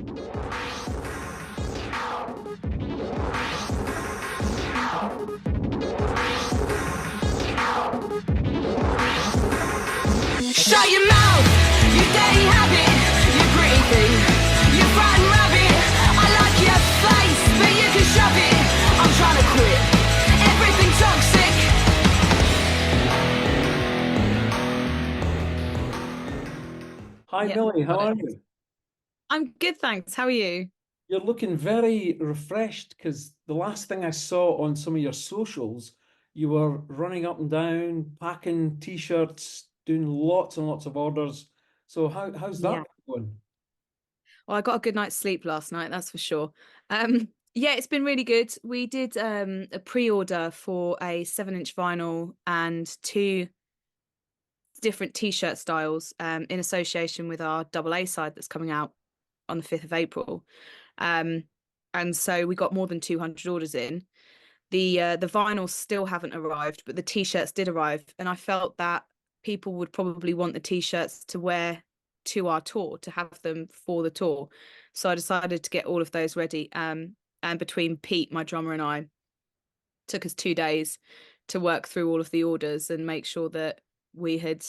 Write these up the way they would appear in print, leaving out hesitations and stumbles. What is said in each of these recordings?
Shut your mouth, you dirty habit, you pretty thing, you frightened rabbit. I like your face, but you can shove it. I'm trying to quit, everything toxic. Hi, Yep, Millie, how got are it. you? I'm good, thanks. How are you? You're looking very refreshed because the last thing I saw on some of your socials, you were running up and down, packing t-shirts, doing lots and lots of orders. So how's that Yeah. going? Well, I got a good night's sleep last night, that's for sure. Yeah, it's been really good. We did a pre-order for a 7-inch vinyl and 2 different t-shirt styles in association with our double A side that's coming out on the 5th of April. And so we got more than 200 orders in. The vinyls still haven't arrived, but the t-shirts did arrive, and I felt that people would probably want the t-shirts to wear to our tour, to have them for the tour. So I decided to get all of those ready. And between Pete, my drummer, and I, took us 2 days to work through all of the orders and make sure that we had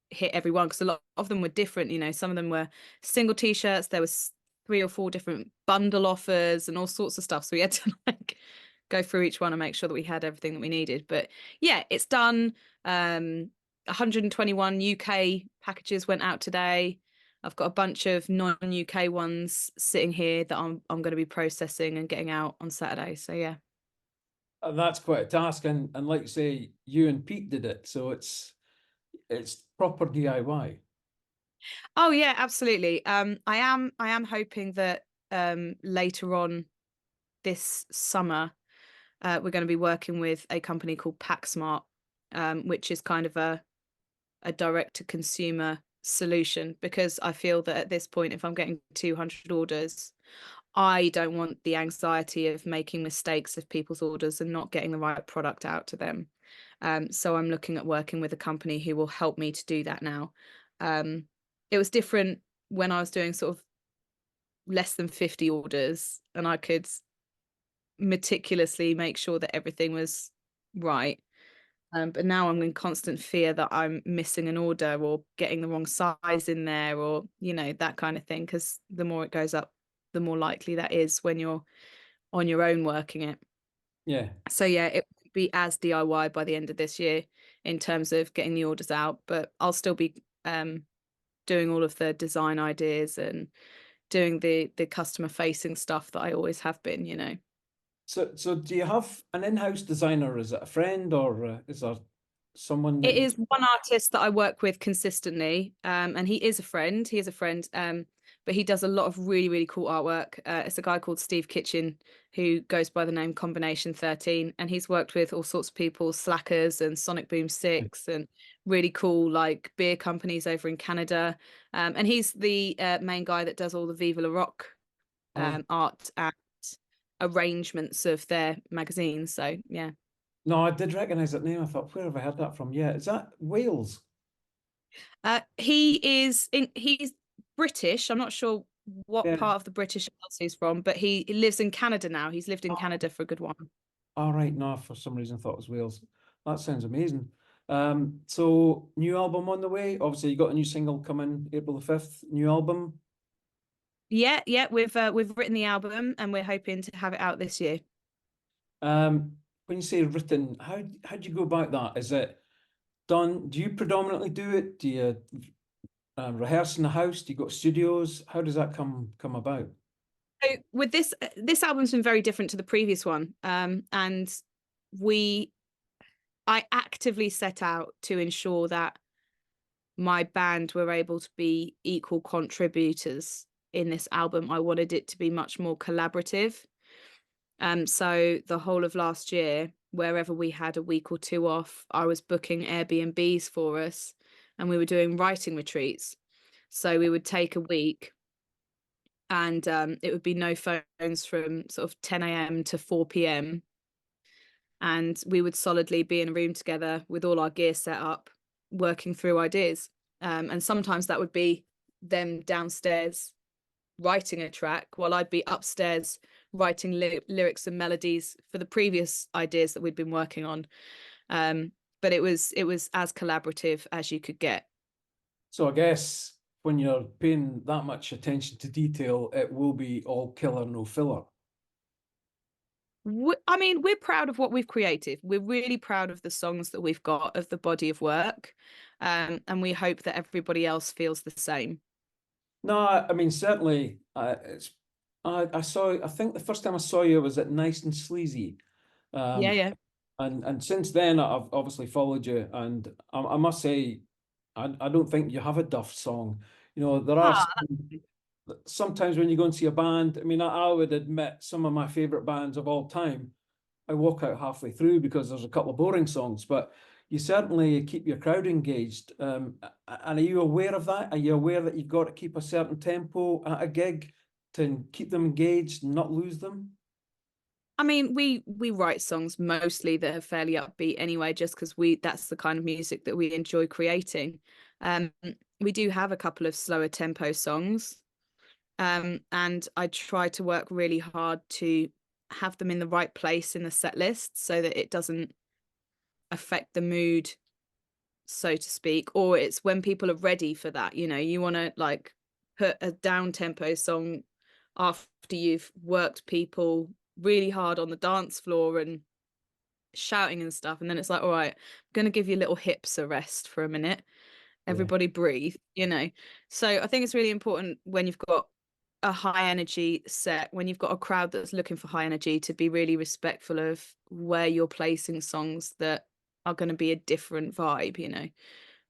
hit everyone, because a lot of them were different. You know, some of them were single t-shirts. There was 3 or 4 different bundle offers and all sorts of stuff. So we had to like go through each one and make sure that we had everything that we needed. But yeah, it's done. 121 UK packages went out today. I've got a bunch of non-UK ones sitting here that I'm going to be processing and getting out on Saturday. So yeah. And that's quite a task, and like you say, you and Pete did it, so it's proper DIY. Oh yeah, absolutely. I am hoping that later on this summer we're going to be working with a company called PackSmart, which is kind of a direct to consumer solution, because I feel that at this point, if I'm getting 200 orders, I don't want the anxiety of making mistakes of people's orders and not getting the right product out to them. So I'm looking at working with a company who will help me to do that now. It was different when I was doing sort of less than 50 orders, and I could meticulously make sure that everything was right. But now I'm in constant fear that I'm missing an order or getting the wrong size in there, or, you know, that kind of thing. Because the more it goes up, the more likely that is when you're on your own working it. Yeah. So yeah, it won't be as DIY by the end of this year in terms of getting the orders out, but I'll still be doing all of the design ideas and doing the customer facing stuff that I always have been, you know. So do you have an in-house designer? Is it a friend, or is there someone that It is one artist that I work with consistently, and he is a friend. He is a friend, but he does a lot of really, really cool artwork. It's a guy called Steve Kitchen, who goes by the name Combination 13, and he's worked with all sorts of people, Slackers and Sonic Boom 6, and really cool like beer companies over in Canada. And he's the main guy that does all the Viva La Rock art and arrangements of their magazines. So yeah. No, I did recognize that name. I thought, where have I heard that from? Yeah, is that Wales? He's British. I'm not sure what Yeah. part of the British Isles he's from, but he lives in Canada now. He's lived in Canada for a good while. All right, no, for some reason I thought it was Wales. That sounds amazing. So new album on the way. Obviously, you got a new single coming April the 5th. New album. Yeah, we've written the album and we're hoping to have it out this year. When you say written, how do you go about that? Is it done? Do you predominantly do it? Do you rehearse in the house? Do you go to studios? How does that come about? So with this album's been very different to the previous one, and I actively set out to ensure that my band were able to be equal contributors in this album. I wanted it to be much more collaborative. So the whole of last year, wherever we had a week or 2 off, I was booking Airbnbs for us, and we were doing writing retreats. So we would take a week, and it would be no phones from sort of 10 a.m. to 4 p.m. And we would solidly be in a room together with all our gear set up, working through ideas. And sometimes that would be them downstairs writing a track while I'd be upstairs writing lyrics and melodies for the previous ideas that we'd been working on. But it was as collaborative as you could get. So I guess when you're paying that much attention to detail, it will be all killer, no filler. I mean, we're proud of what we've created. We're really proud of the songs that we've got, of the body of work. And we hope that everybody else feels the same. No, I mean, certainly, I saw, I think the first time I saw you was at Nice and Sleazy. Yeah, Um, yeah. and since then, I've obviously followed you, and I must say, I don't think you have a duff song. You know, there are sometimes when you go and see a band, I mean, I would admit some of my favorite bands of all time, I walk out halfway through because there's a couple of boring songs, but you certainly keep your crowd engaged. And are you aware of that? Are you aware that you've got to keep a certain tempo at a gig to keep them engaged and not lose them? I mean, we write songs mostly that are fairly upbeat anyway, just because that's the kind of music that we enjoy creating. Um, we do have a couple of slower tempo songs, and I try to work really hard to have them in the right place in the set list so that it doesn't affect the mood, so to speak, or it's when people are ready for that. You know, you want to like put a down tempo song after you've worked people really hard on the dance floor and shouting and stuff, and then it's like, all right, I'm gonna give your little hips a rest for a minute, Yeah. everybody breathe, you know. So I think it's really important when you've got a high energy set, when you've got a crowd that's looking for high energy, to be really respectful of where you're placing songs that are going to be a different vibe, you know.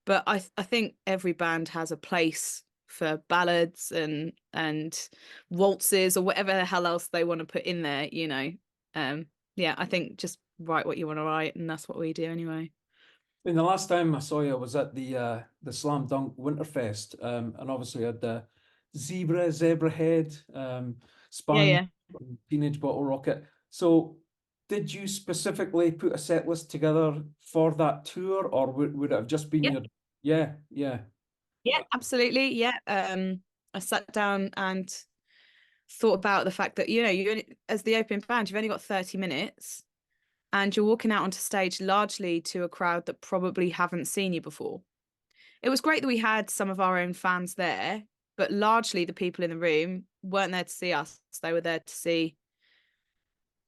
But I think every band has a place for ballads and waltzes or whatever the hell else they want to put in there, you know. Yeah, I think just write what you want to write, and that's what we do anyway. I mean, the last time I saw you was at the Slam Dunk Winterfest, and obviously had the Zebra Head, Yeah, Sponge, yeah. Teenage Bottle Rocket. So, did you specifically put a set list together for that tour, or would it have just been Yeah, your? Yeah, yeah, yeah, absolutely. Yeah. I sat down and thought about the fact that, you know, as the opening band, you've only got 30 minutes and you're walking out onto stage largely to a crowd that probably haven't seen you before. It was great that we had some of our own fans there, but largely the people in the room weren't there to see us. They were there to see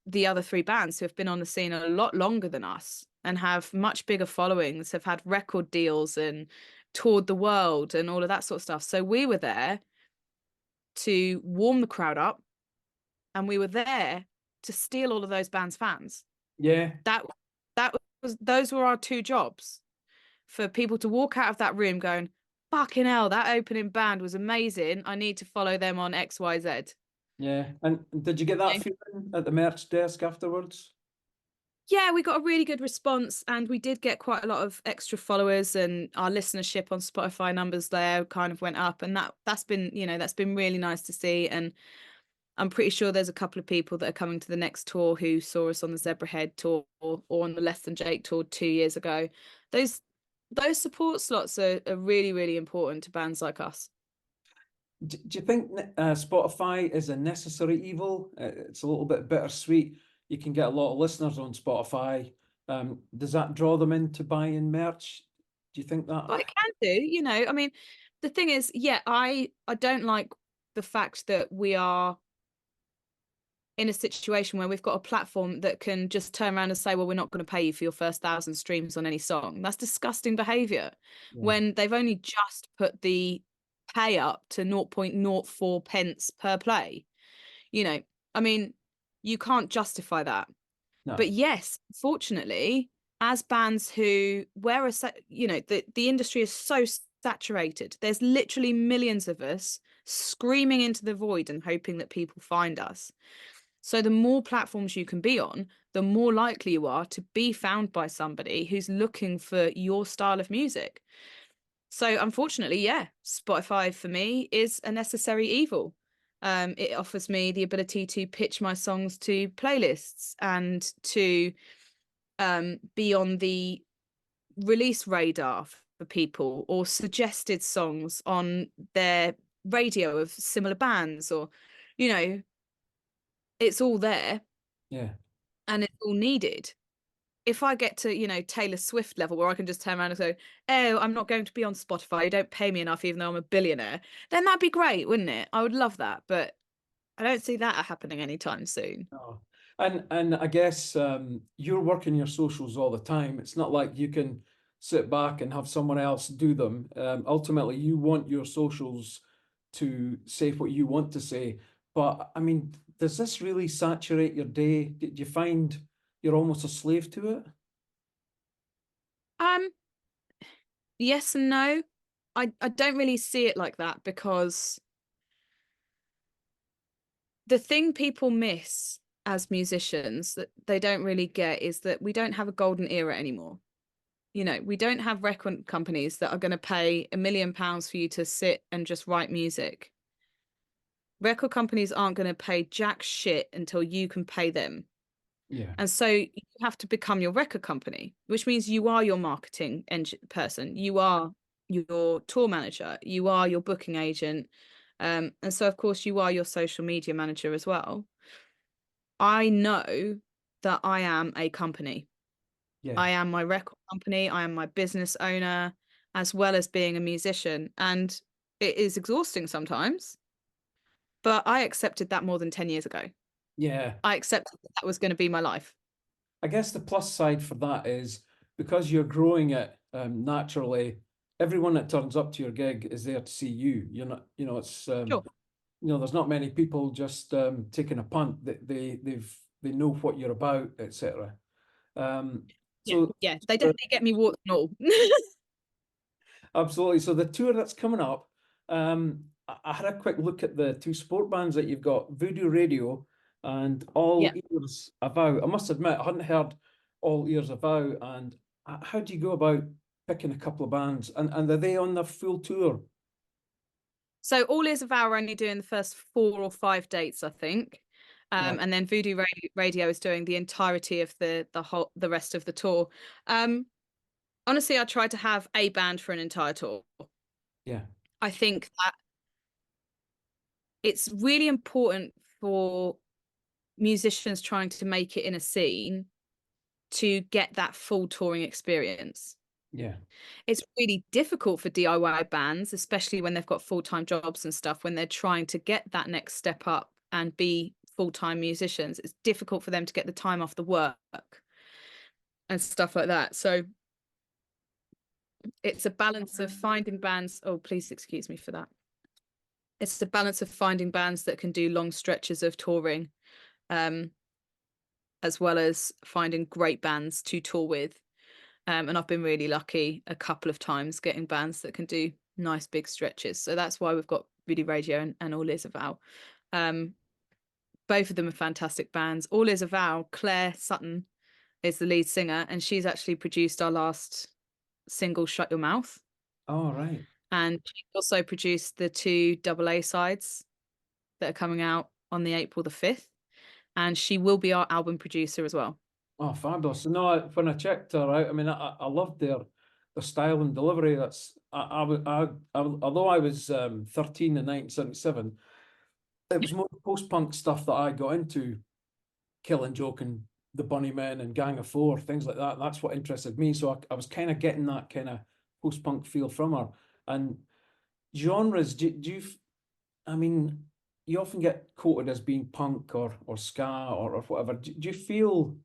the other three bands who have been on the scene a lot longer than us and have much bigger followings, have had record deals and toured the world and all of that sort of stuff. So we were there to warm the crowd up, and we were there to steal all of those bands' fans. yeah. That that was those were our two jobs, for people to walk out of that room going, fucking hell, that opening band was amazing. I need to follow them on XYZ. Yeah. And did you get that feeling at the merch desk afterwards? Yeah, we got a really good response, and we did get quite a lot of extra followers, and our listenership on Spotify numbers there kind of went up, and that's been, you know, that's been really nice to see. And I'm pretty sure there's a couple of people that are coming to the next tour who saw us on the Zebrahead tour or on the Less Than Jake tour 2 years ago. Those support slots are really, really important to bands like us. Do you think Spotify is a necessary evil? It's a little bit bittersweet. You can get a lot of listeners on Spotify. Does that draw them into buying merch? Do you think that? Well, it can do, you know. I mean, the thing is, yeah, I don't like the fact that we are in a situation where we've got a platform that can just turn around and say, well, we're not going to pay you for your first 1,000 streams on any song. That's disgusting behavior Yeah. when they've only just put the pay up to 0.04 pence per play. You know, I mean, you can't justify that. No. But yes, fortunately, as bands who you know, the industry is so saturated. There's literally millions of us screaming into the void and hoping that people find us. So the more platforms you can be on, the more likely you are to be found by somebody who's looking for your style of music. So unfortunately, yeah, Spotify for me is a necessary evil. It offers me the ability to pitch my songs to playlists and to be on the release radar for people, or suggested songs on their radio of similar bands, or, you know, it's all there Yeah. and it's all needed. If I get to, you know, Taylor Swift level where I can just turn around and say, oh, I'm not going to be on Spotify, you don't pay me enough even though I'm a billionaire, then that'd be great, wouldn't it? I would love that, but I don't see that happening anytime soon. No. And I guess you're working your socials all the time. It's not like you can sit back and have someone else do them. Ultimately, you want your socials to say what you want to say. But I mean, does this really saturate your day? Did you find you're almost a slave to it? Um, yes and no. I don't really see it like that, because the thing people miss as musicians that they don't really get is that we don't have a golden era anymore. You know, we don't have record companies that are going to pay £1 million for you to sit and just write music. Record companies aren't going to pay jack shit until you can pay them. Yeah. And so you have to become your record company, which means you are your marketing person, you are your tour manager, you are your booking agent. And so, of course, you are your social media manager as well. I know that I am a company. Yeah. I am my record company. I am my business owner, as well as being a musician. And it is exhausting sometimes, but I accepted that more than 10 years ago. Yeah. I accepted that was going to be my life. I guess the plus side for that is because you're growing it naturally, everyone that turns up to your gig is there to see you. You're not, you know, it's Sure. you know, there's not many people just taking a punt. They know what you're about, etc. Yeah. So Yeah. They definitely get me warts and all. absolutely. So the tour that's coming up, I had a quick look at the two sport bands that you've got, Voodoo Radio and All Yeah. Ears Avow. I must admit, I hadn't heard All Ears Avow. And how do you go about picking a couple of bands? And are they on the full tour? So All Ears of Our are only doing the first 4 or 5 dates, I think. Right. And then Voodoo Radio is doing the entirety of the rest of the tour. Honestly, I tried to have a band for an entire tour. Yeah. I think that it's really important for musicians trying to make it in a scene to get that full touring experience. Yeah. It's really difficult for DIY bands, especially when they've got full-time jobs and stuff, when they're trying to get that next step up and be full-time musicians. It's difficult for them to get the time off the work and stuff like that. So it's a balance of finding bands. Oh, please excuse me for that. It's the balance of finding bands that can do long stretches of touring, as well as finding great bands to tour with. And I've been really lucky a couple of times getting bands that can do nice big stretches. So that's why we've got Voodoo Radio and All Is a Vow. Both of them are fantastic bands. All Is a Vow, Claire Sutton is the lead singer, and she's actually produced our last single, Shut Your Mouth. Oh, right. And she also produced the 2 AA sides that are coming out on the April the 5th. And she will be our album producer as well. Oh, fabulous. No, when I checked her out, I mean, I loved their style and delivery. That's although I was 13 in 1977, it was more post-punk stuff that I got into, Killing Joke and the Bunnymen and Gang of Four, things like that. That's what interested me. So I was kind of getting that kind of post-punk feel from her. And genres, I mean, you often get quoted as being punk or ska or whatever. Do you feel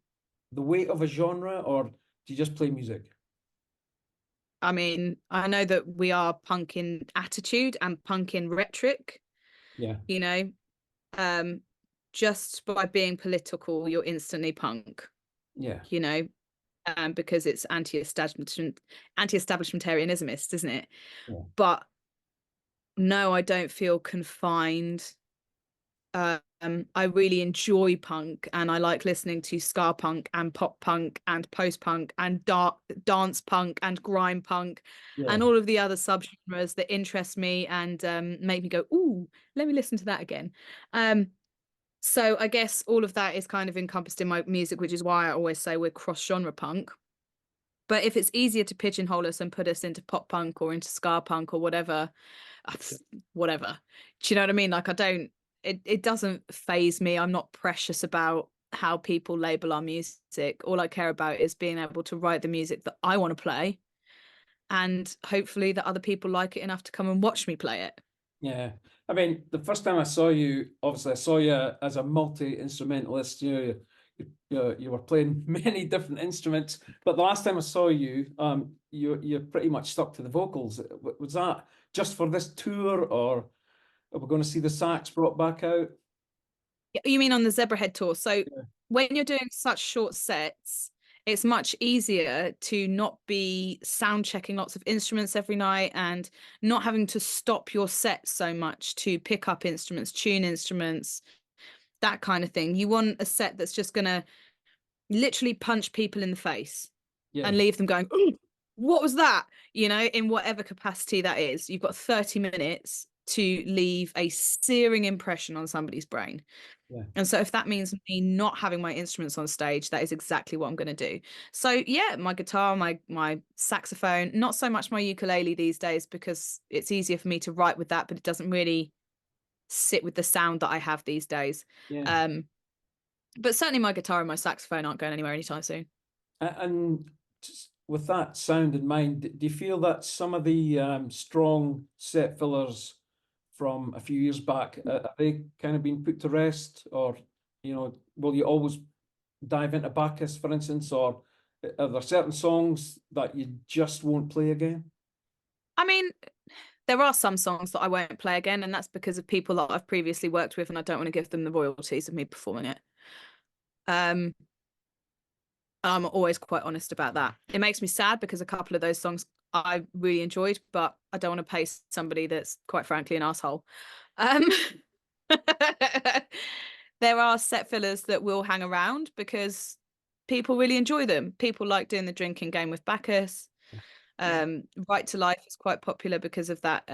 the weight of a genre, or do you just play music? I mean, I know that we are punk in attitude and punk in rhetoric, Yeah. you know, just by being political, you're instantly punk, Yeah. you know, because it's anti-establishmentarianismist, isn't it? Yeah. But no, I don't feel confined. I really enjoy punk, and I like listening to ska punk and pop punk and post punk and dance punk and grime punk Yeah. and all of the other subgenres that interest me and make me go, ooh, let me listen to that again. So I guess all of that is kind of encompassed in my music, which is why I always say we're cross-genre punk. But if it's easier to pigeonhole us and put us into pop punk or into ska punk or whatever, whatever. Do you know what I mean? Like, it doesn't phase me. I'm not precious about how people label our music. All I care about is being able to write the music that I want to play, and hopefully that other people like it enough to come and watch me play it. Yeah. I mean, the first time I saw you, obviously I saw you as a multi-instrumentalist. You were playing many different instruments, but the last time I saw you, you pretty much stuck to the vocals. Was that just for this tour, or are we going to see the sax brought back out? You mean on the Zebrahead tour? So Yeah. when you're doing such short sets, it's much easier to not be sound checking lots of instruments every night and not having to stop your set so much to pick up instruments, tune instruments, that kind of thing. You want a set that's just going to literally punch people in the face Yeah. and leave them going, "Ooh, what was that?" You know, in whatever capacity that is. You've got 30 minutes to leave a searing impression on somebody's brain. Yeah. And so if that means me not having my instruments on stage, that is exactly what I'm going to do. So yeah, my guitar, my saxophone, not so much my ukulele these days because it's easier for me to write with that, but it doesn't really sit with the sound that I have these days. Yeah. But certainly my guitar and my saxophone aren't going anywhere anytime soon. And just with that sound in mind, do you feel that some of the strong set fillers from a few years back, are they kind of been put to rest, or will you always dive into Bacchus, for instance, or are there certain songs that you just won't play again? I mean, there are some songs that I won't play again, and that's because of people that I've previously worked with, and I don't want to give them the royalties of me performing it. I'm always quite honest about that. It makes me sad because a couple of those songs I really enjoyed, but I don't want to pay somebody that's quite frankly an asshole. There are set fillers that will hang around because people really enjoy them. People like doing the drinking game with Bacchus. Right to Life is quite popular because of that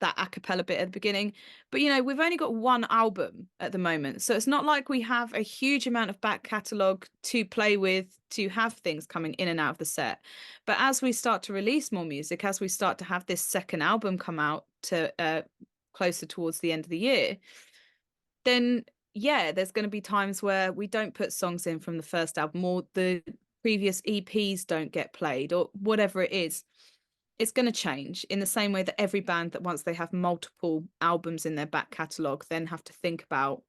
that a cappella bit at the beginning. But we've only got one album at the moment, so it's not like we have a huge amount of back catalogue to play with, to have things coming in and out of the set. But as we start to release more music, as we start to have this second album come out to closer towards the end of the year, then yeah, there's going to be times where we don't put songs in from the first album, or the previous EPs don't get played, or whatever it is. It's going to change in the same way that every band that once they have multiple albums in their back catalogue then have to think about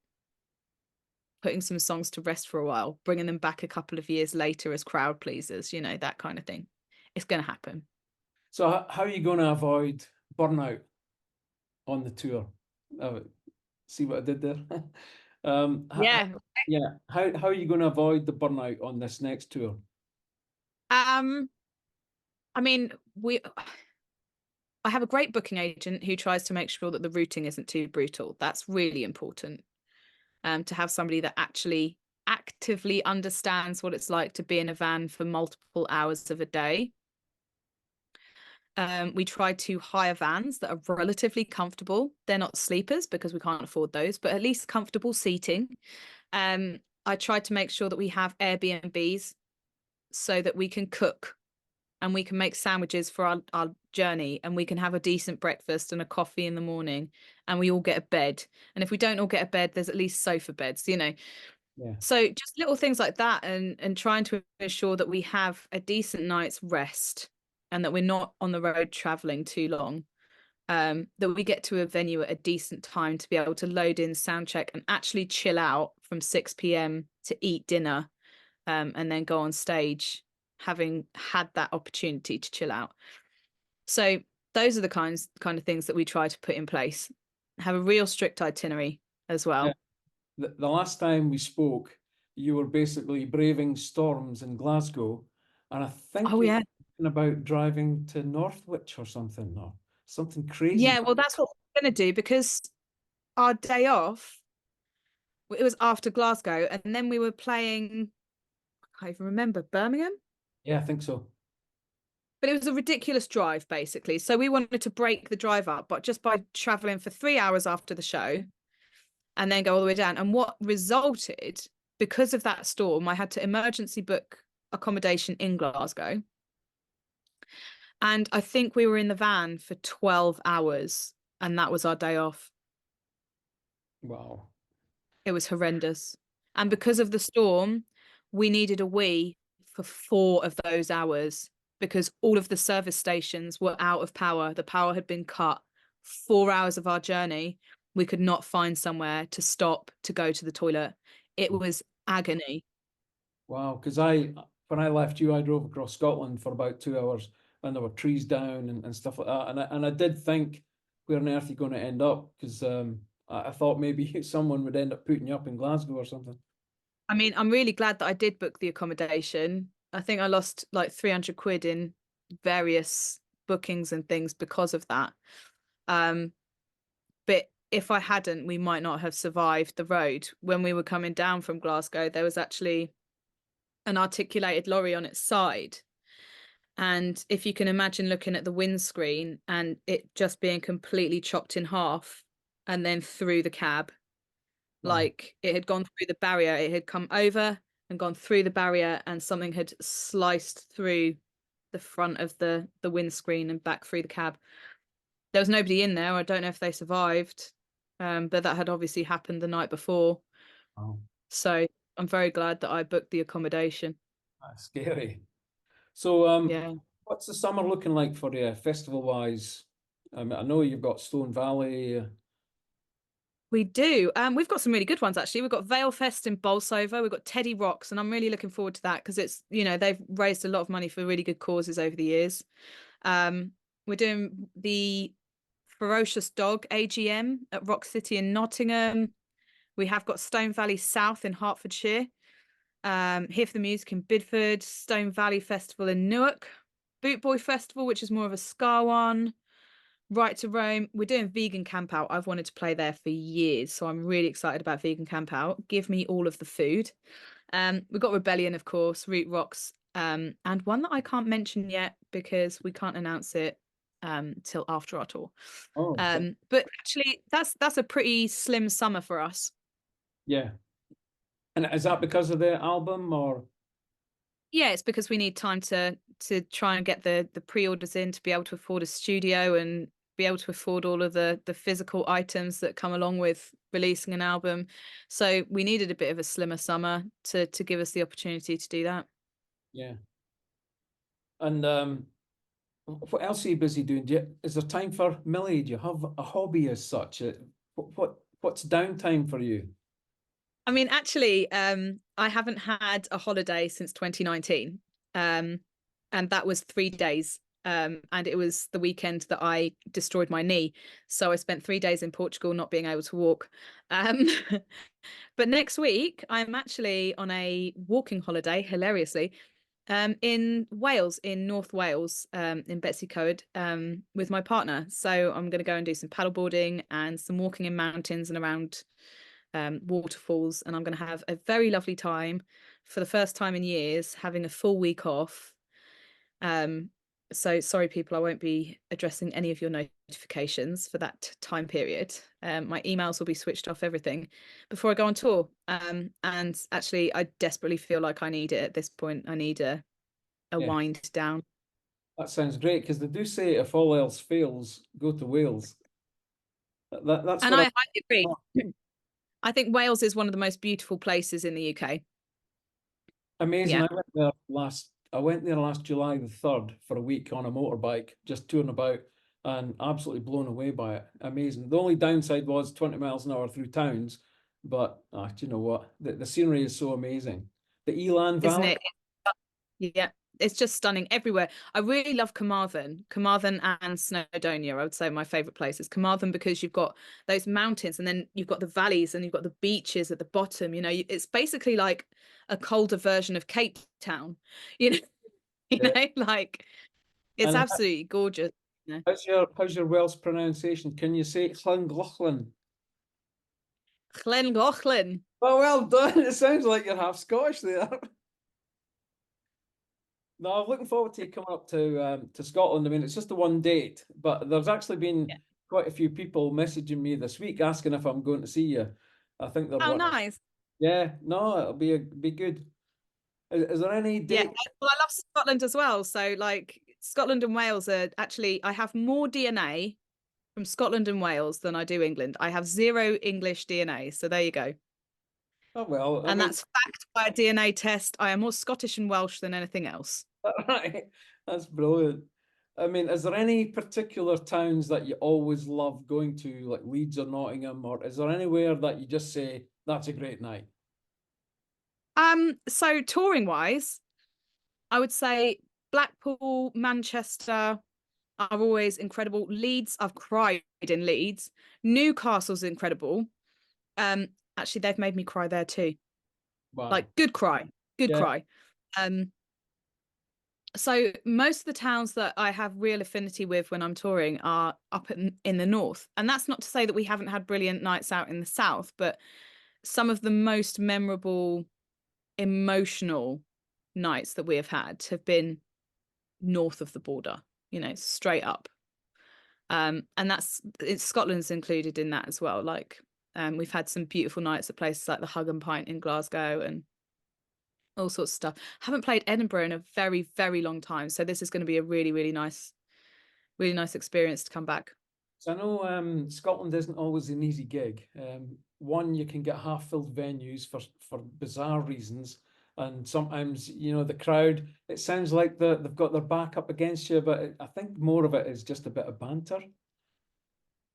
putting some songs to rest for a while, bringing them back a couple of years later as crowd pleasers, that kind of thing. It's going to happen. So how are you going to avoid burnout on the tour? See what I did there? Yeah. How are you going to avoid the burnout on this next tour? I mean, I have a great booking agent who tries to make sure that the routing isn't too brutal. That's really important. To have somebody that actually actively understands what it's like to be in a van for multiple hours of a day. We try to hire vans that are relatively comfortable. They're not sleepers because we can't afford those, but at least comfortable seating. I try to make sure that we have Airbnbs so that we can cook and we can make sandwiches for our journey, and we can have a decent breakfast and a coffee in the morning, and we all get a bed. And if we don't all get a bed, there's at least sofa beds, Yeah. So just little things like that, and trying to ensure that we have a decent night's rest and that we're not on the road traveling too long. That we get to a venue at a decent time to be able to load in, sound check, and actually chill out from 6 p.m. to eat dinner, and then go on stage having had that opportunity to chill out. So those are the kind of things that we try to put in place. Have a real strict itinerary as well. Yeah. The last time we spoke, you were basically braving storms in Glasgow, and I think you were thinking about driving to Northwich or something, or something crazy. Yeah, well, that's what we're going to do, because our day off, it was after Glasgow, and then we were playing, I can't even remember, Birmingham? Yeah, I think so. But it was a ridiculous drive, basically. So we wanted to break the drive up, but just by traveling for 3 hours after the show and then go all the way down. And what resulted, because of that storm, I had to emergency book accommodation in Glasgow. And I think we were in the van for 12 hours, and that was our day off. Wow. It was horrendous. And because of the storm, we needed a wee for 4 of those hours because all of the service stations were out of power. The power had been cut. 4 hours of our journey, we could not find somewhere to stop to go to the toilet. It was agony. Wow. Because when I left you, I drove across Scotland for about 2 hours and there were trees down and stuff like that. And I did think, where on earth are you going to end up? Because I thought maybe someone would end up putting you up in Glasgow or something. I mean, I'm really glad that I did book the accommodation. I think I lost like 300 quid in various bookings and things because of that. But if I hadn't, we might not have survived the road. When we were coming down from Glasgow, there was actually an articulated lorry on its side. And if you can imagine looking at the windscreen and it just being completely chopped in half and then through the cab, Wow. like it had gone through the barrier, it had come over and gone through the barrier, and something had sliced through the front of the windscreen and back through the cab. There was nobody in there. I don't know if they survived, but that had obviously happened the night before. Wow. So I'm very glad that I booked the accommodation. That's scary. So, Yeah. what's the summer looking like for you, festival wise? I know you've got Stone Valley. We do. We've got some really good ones actually. We've got Vale Fest in Bolsover. We've got Teddy Rocks, and I'm really looking forward to that because it's, they've raised a lot of money for really good causes over the years. We're doing the Ferocious Dog AGM at Rock City in Nottingham. We have got Stone Valley South in Hertfordshire. Here for the Music in Bidford, Stone Valley Festival in Newark, Boot Boy Festival, which is more of a ska one. Right to Rome. We're doing Vegan Camp Out. I've wanted to play there for years, so I'm really excited about Vegan Camp Out. Give me all of the food. We've got Rebellion, of course, Root Rocks, and one that I can't mention yet because we can't announce it till after our tour. Oh, But actually, that's a pretty slim summer for us. yeah. And is that because of the album or? Yeah, it's because we need time to try and get the pre-orders in to be able to afford a studio and be able to afford all of the physical items that come along with releasing an album. So we needed a bit of a slimmer summer to give us the opportunity to do that. Yeah. And what else are you busy doing? Is there time for Millie? Do you have a hobby as such? What's downtime for you? I mean, actually, I haven't had a holiday since 2019. And that was 3 days. And it was the weekend that I destroyed my knee. So I spent 3 days in Portugal not being able to walk. But next week, I'm actually on a walking holiday, hilariously, in Wales, in North Wales, in Betsy Coed, with my partner. So I'm going to go and do some paddleboarding and some walking in mountains and around waterfalls, and I'm going to have a very lovely time for the first time in years, having a full week off. So sorry, people, I won't be addressing any of your notifications for that time period. My emails will be switched off, everything, before I go on tour. And actually, I desperately feel like I need it at this point. I need a Yeah, wind down. that sounds great because they do say if all else fails, go to Wales. That's And what I agree. I think Wales is one of the most beautiful places in the UK. amazing. Yeah. I went there last July the 3rd for a week on a motorbike, just touring about and absolutely blown away by it. Amazing. The only downside was 20 miles an hour through towns, but do you know what? The scenery is so amazing. The Elan Isn't Valley. it? Yeah, it's just stunning everywhere. I really love Carmarthen and Snowdonia. I would say my favorite places. Carmarthen because you've got those mountains, and then you've got the valleys, and you've got the beaches at the bottom. It's basically like a colder version of Cape Town. You know, Yeah. like it's And absolutely gorgeous. how's your Welsh pronunciation? Can you say Llangollen? Llangollen. Oh, well done. It sounds like you're half Scottish there. No, I'm looking forward to you coming up to Scotland. I mean, it's just the one date, but there's actually been Yeah. quite a few people messaging me this week asking if I'm going to see you. I think they're Oh, wanting. nice. Yeah, no, it'll be good. Is there any Yeah. date? Well, I love Scotland as well. So, like, Scotland and Wales are actually, I have more DNA from Scotland and Wales than I do England. I have 0 English DNA. So there you go. Oh, well, I And mean, that's fact by a DNA test. I am more Scottish and Welsh than anything else. right. That's brilliant. I mean, is there any particular towns that you always love going to, like Leeds or Nottingham, or is there anywhere that you just say, that's a great night? So touring wise, I would say Blackpool, Manchester are always incredible. Leeds, I've cried in Leeds. Newcastle's incredible. Actually, they've made me cry there too. Wow. Like good cry, good Yeah. cry. So most of the towns that I have real affinity with when I'm touring are up in the north. And that's not to say that we haven't had brilliant nights out in the south, but some of the most memorable, emotional nights that we have been north of the border, straight up. And Scotland's included in that as well. Like, we've had some beautiful nights at places like the Hug and Pint in Glasgow and all sorts of stuff. Haven't played Edinburgh in a very, very long time, so this is going to be a really, really nice experience to come back. So I know Scotland isn't always an easy gig. One, you can get half-filled venues for bizarre reasons, and sometimes the crowd. It sounds like they've got their back up against you, but I think more of it is just a bit of banter.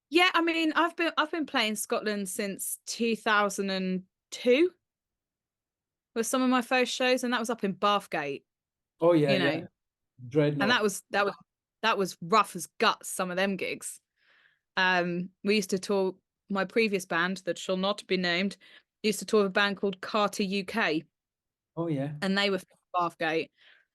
Yeah, I mean, I've been playing Scotland since 2002 with some of my first shows, and that was up in Bathgate, Oh yeah, you yeah, know, and Dreadnought. that was rough as guts, some of them gigs. We used to tour, my previous band that shall not be named used to tour with a band called Carter UK, Oh yeah. and they were from Bathgate.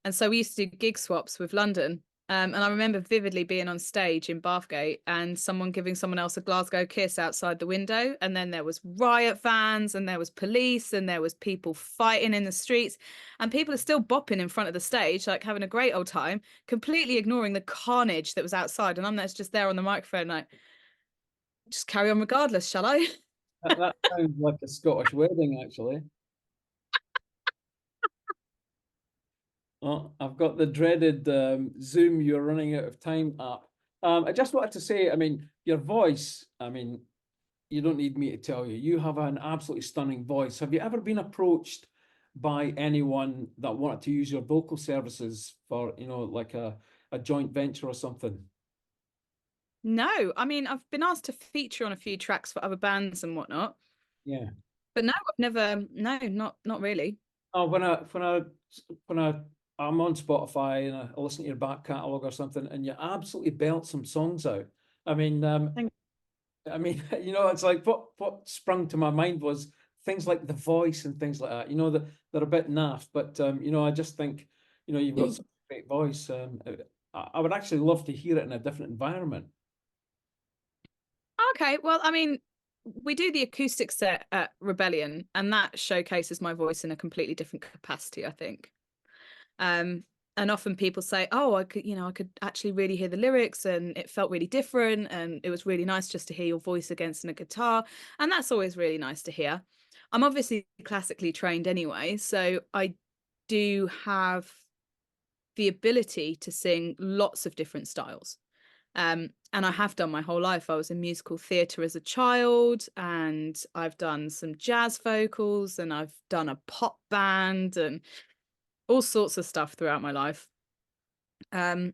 And so we used to do gig swaps with London. And I remember vividly being on stage in Bathgate and someone giving someone else a Glasgow kiss outside the window. And then there was riot vans and there was police and there was people fighting in the streets. And people are still bopping in front of the stage, like having a great old time, completely ignoring the carnage that was outside. And I'm just there on the microphone, like, just carry on regardless, shall I? That sounds like a Scottish wedding, actually. Oh, I've got the dreaded Zoom "you're running out of time" app. I just wanted to say, I mean, your voice, I mean, you don't need me to tell you, you have an absolutely stunning voice. Have you ever been approached by anyone that wanted to use your vocal services for, like a joint venture or something? No, I mean, I've been asked to feature on a few tracks for other bands and whatnot, Yeah. but no, I've never, no, not really. Oh, when I'm on Spotify and I listen to your back catalogue or something, and you absolutely belt some songs out. I mean, Thank- it's like what sprung to my mind was things like The Voice and things like that. That they're a bit naff, but I just think, you've got such a great voice. I would actually love to hear it in a different environment. Okay, well, I mean, we do the acoustic set at Rebellion, and that showcases my voice in a completely different capacity, I think. And often people say, "Oh, I could actually really hear the lyrics, and it felt really different, and it was really nice just to hear your voice against a guitar," and that's always really nice to hear. I'm obviously classically trained anyway, so I do have the ability to sing lots of different styles. And I have done my whole life. I was in musical theatre as a child, and I've done some jazz vocals, and I've done a pop band, and all sorts of stuff throughout my life. And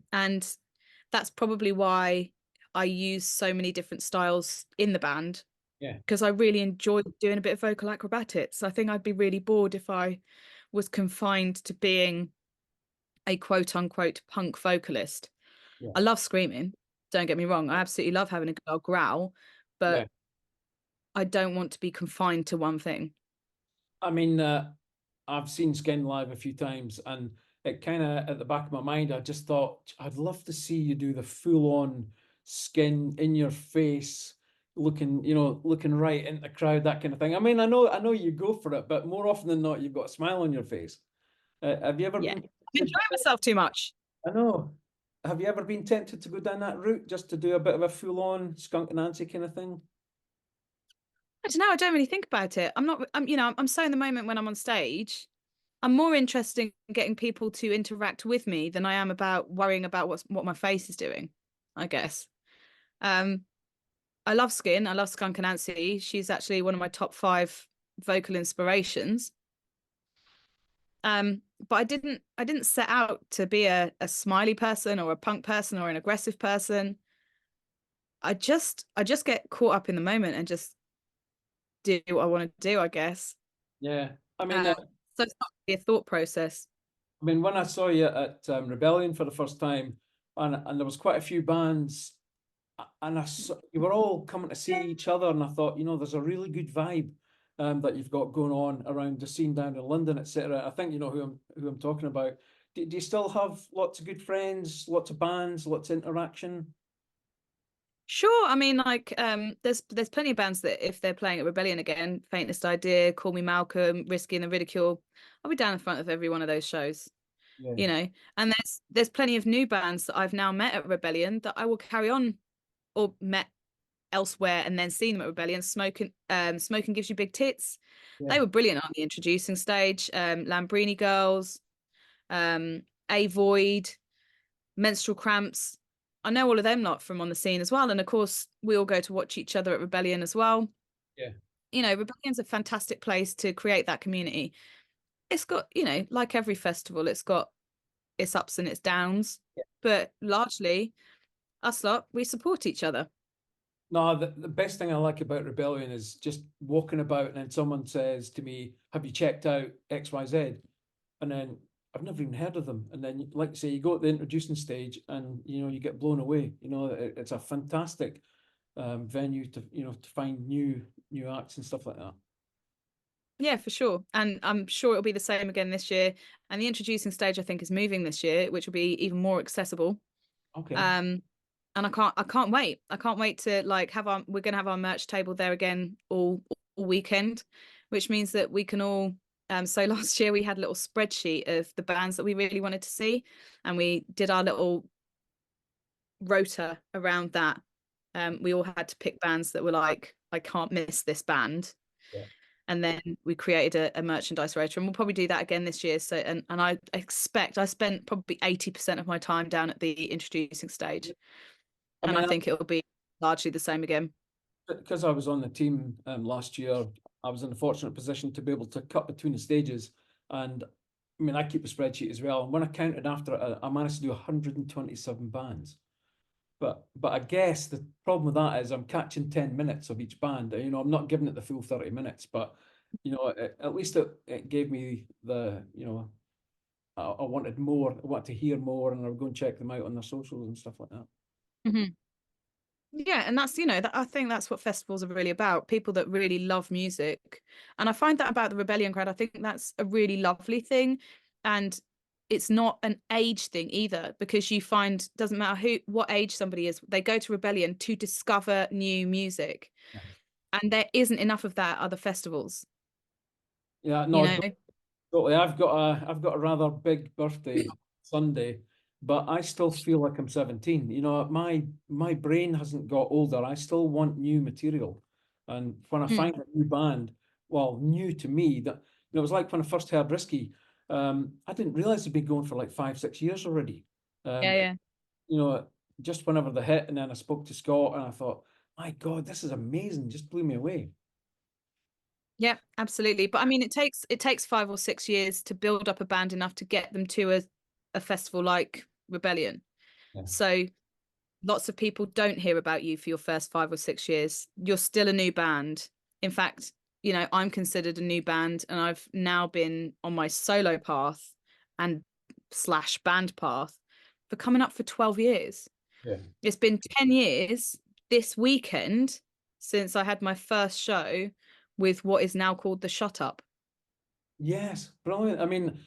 that's probably why I use so many different styles in the band, Yeah. because I really enjoy doing a bit of vocal acrobatics. I think I'd be really bored if I was confined to being a quote unquote punk vocalist. Yeah. I love screaming, don't get me wrong. I absolutely love having a good old growl, Yeah. but I don't want to be confined to one thing. I mean, I've seen Skin live a few times, and it kind of at the back of my mind, I just thought I'd love to see you do the full-on Skin in your face, looking right in the crowd, that kind of thing. I mean, I know you go for it, but more often than not, you've got a smile on your face. Have you ever Yeah. been? I'm enjoying myself too much. I know. Have you ever been tempted to go down that route, just to do a bit of a full-on Skunk Nancy kind of thing? I don't know. I don't really think about it. I'm not. I'm so in the moment when I'm on stage. I'm more interested in getting people to interact with me than I am about worrying about what my face is doing, I guess. Um, I love Skin. I love Skunk Anansi. She's actually one of my top 5 vocal inspirations. But I didn't set out to be a smiley person or a punk person or an aggressive person. I just get caught up in the moment and just do what I want to do, I guess. Yeah, I mean, Uh, so it's not really a thought process. I mean, when I saw you at Rebellion for the first time, and there was quite a few bands, and I saw, you were all coming to see each other, and I thought, there's a really good vibe that you've got going on around the scene down in London, etc. I think you know who I'm talking about. Do you still have lots of good friends, lots of bands, lots of interaction? Sure, I mean, like, there's plenty of bands that if they're playing at Rebellion again, Faintest Idea, Call Me Malcolm, Risky and the Ridicule, I'll be down in front of every one of those shows, Yeah, you know. And there's plenty of new bands that I've now met at Rebellion that I will carry on or met elsewhere and then seen them at Rebellion. Smoking Gives You Big Tits. yeah. They were brilliant on the introducing stage. Lambrini Girls, A Void, Menstrual Cramps. I know all of them lot from on the scene as well. And of course, we all go to watch each other at Rebellion as well. Yeah. You know, Rebellion's a fantastic place to create that community. It's got, like every festival, it's got its ups and its downs, but largely us lot, we support each other. No, the best thing I like about Rebellion is just walking about and then someone says to me, "Have you checked out XYZ?" And then I've never even heard of them. And then, like you say, you go at the introducing stage and you get blown away. It's a fantastic venue to find new acts and stuff like that. Yeah, for sure. And I'm sure it'll be the same again this year. And the introducing stage, I think, is moving this year, which will be even more accessible. Okay. And I can't wait. I can't wait to like we're gonna have our merch table there again all weekend, which means that we can all so last year we had a little spreadsheet of the bands that we really wanted to see, and we did our little rota around that. We all had to pick bands that were like, I can't miss this band. Yeah. And then we created a merchandise rota, and we'll probably do that again this year. So, and I expect I spent probably 80% of my time down at the introducing stage. I And mean, I think it'll be largely the same again. because I was on the team last year, I was in the fortunate position to be able to cut between the stages. And I mean, I keep a spreadsheet as well. And when I counted after it, I managed to do 127 bands. But I guess the problem with that is I'm catching 10 minutes of each band. I'm not giving it the full 30 minutes, but at least it gave me I wanted more. I wanted to hear more, and I would go and check them out on their socials and stuff like that. Mm-hmm. Yeah, and that's I think that's what festivals are really about. People that really love music, and I find that about the Rebellion crowd. I think that's a really lovely thing, and it's not an age thing either, because you find doesn't matter what age somebody is, they go to Rebellion to discover new music, Yeah, and there isn't enough of that at other festivals. yeah, You no, know. totally. I've got a rather big birthday Sunday, but I still feel like I'm 17. My brain hasn't got older. I still want new material. And when I Mm. find a new band, well, new to me, that it was like when I first heard Risky, I didn't realize they'd been going for like 5, 6 years already. Yeah, Um, yeah. you know, just whenever they hit, and then I spoke to Scott and I thought, my God, this is amazing. Just blew me away. Yeah, absolutely. But I mean, it takes 5 or 6 years to build up a band enough to get them to a festival like Rebellion. Yeah. So lots of people don't hear about you for your first 5 or 6 years. You're still a new band. In fact, I'm considered a new band, and I've now been on my solo path and slash band path for coming up for 12 years. Yeah. It's been 10 years this weekend since I had my first show with what is now called the Shut Up. Yes, brilliant. I mean,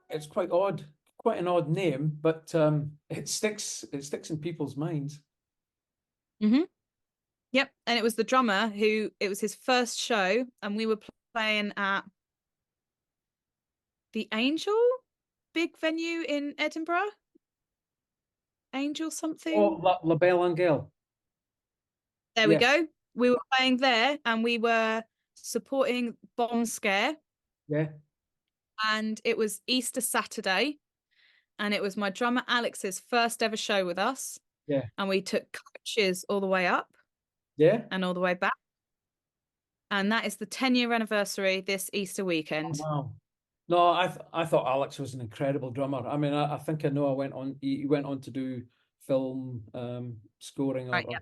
it's quite an odd name, but it sticks in people's minds. Mm-hmm. Yep. And it was the drummer it was his first show, and we were playing at the Angel, big venue in Edinburgh. Angel something. Oh, La Belle Angel. There we Yeah, go. We were playing there, and we were supporting Bomb Scare. yeah. and it was Easter Saturday, and it was my drummer Alex's first ever show with us. Yeah. And we took coaches all the way up Yeah. and all the way back. And that is the 10-year anniversary this Easter weekend. Wow. No, I thought Alex was an incredible drummer. I mean, I think I know he went on to do film scoring Right, yeah.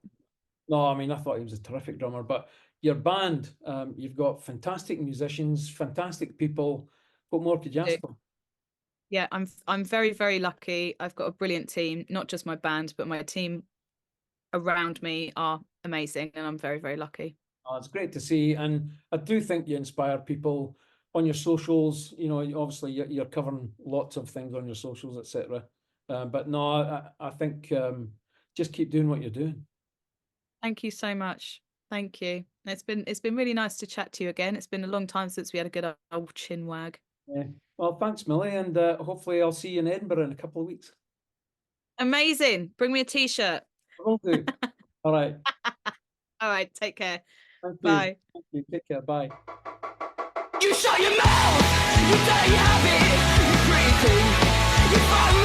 No, I mean, I thought he was a terrific drummer, but your band, you've got fantastic musicians, fantastic people. What more could you ask for? Yeah, I'm very, very lucky. I've got a brilliant team, not just my band, but my team around me are amazing, and I'm very, very lucky. Oh, it's great to see, and I do think you inspire people on your socials. You know, obviously you're covering lots of things on your socials, etc. But no, I think just keep doing what you're doing. Thank you so much. Thank you. It's been really nice to chat to you again. It's been a long time since we had a good old chin wag. Yeah. Well, thanks, Millie, and hopefully I'll see you in Edinburgh in a couple of weeks. Amazing. Bring me a t-shirt. I will do. All right. All right. Take care. Thank you. Bye. Thank you. Take care. Bye. You shut your mouth, you dirty habit, you breathing, you find